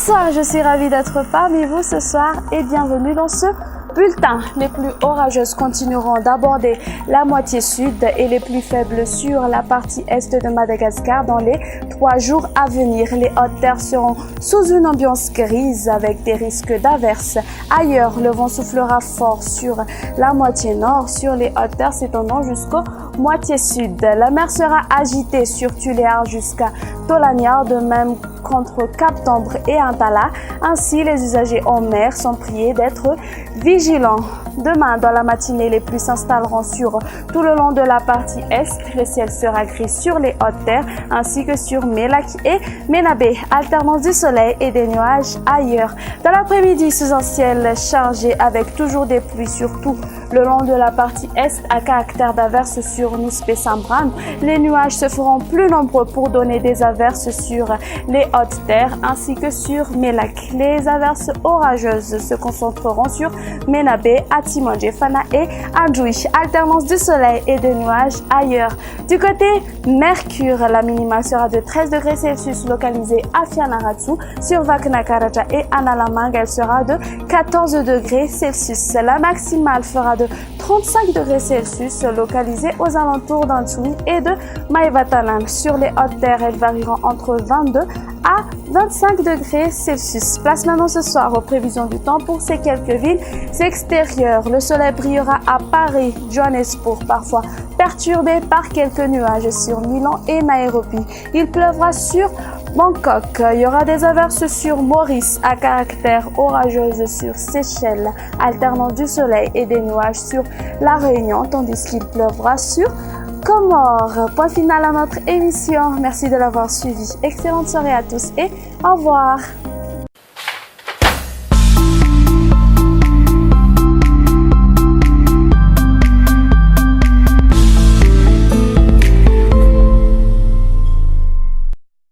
Bonsoir, je suis ravie d'être parmi vous ce soir et bienvenue dans ce bulletin. Les plus orageuses continueront d'aborder la moitié sud et les plus faibles sur la partie est de Madagascar dans les 3 jours à venir. Les hautes terres seront sous une ambiance grise avec des risques d'averses. Ailleurs, le vent soufflera fort sur la moitié nord, sur les hautes terres s'étendant jusqu'au moitié sud. La mer sera agitée sur Tuléar jusqu'à Tolaniar, de même contre Cap Tombre et Antala. Ainsi, les usagers en mer sont priés d'être vigilants. Demain, dans la matinée, les pluies s'installeront sur tout le long de la partie est. Le ciel sera gris sur les hautes terres ainsi que sur Mélak et Ménabé. Alternance du soleil et des nuages ailleurs. Dans l'après-midi, sous un ciel chargé avec toujours des pluies surtout le long de la partie est à caractère d'averses sur Nispé Sambran. Les nuages se feront plus nombreux pour donner des averses sur les hautes terres ainsi que sur Mélak. Les averses orageuses se concentreront sur Ménabé, Atimandje, Fana et Andjoui. Alternance du soleil et de nuages ailleurs. Du côté Mercure, la minima sera de 13 degrés Celsius localisée à Fianarantsoa. Sur Vaknakaraja et Analamang, elle sera de 14 degrés Celsius. La maximale fera de 35 degrés Celsius localisée aux alentours d'Antsoui et de Maïvatanan. Sur les hautes terres, elles varieront entre 22 à 25 degrés Celsius. Place maintenant ce soir aux prévisions du temps pour ces quelques villes extérieures. Le soleil brillera à Paris, Johannesburg, parfois perturbé par quelques nuages sur Milan et Nairobi. Il pleuvra sur Bangkok. Il y aura des averses sur Maurice à caractère orageuse sur Seychelles, alternant du soleil et des nuages sur La Réunion, tandis qu'il pleuvra sur Comores. Point final à notre émission. Merci de l'avoir suivi. Excellente soirée à tous et au revoir.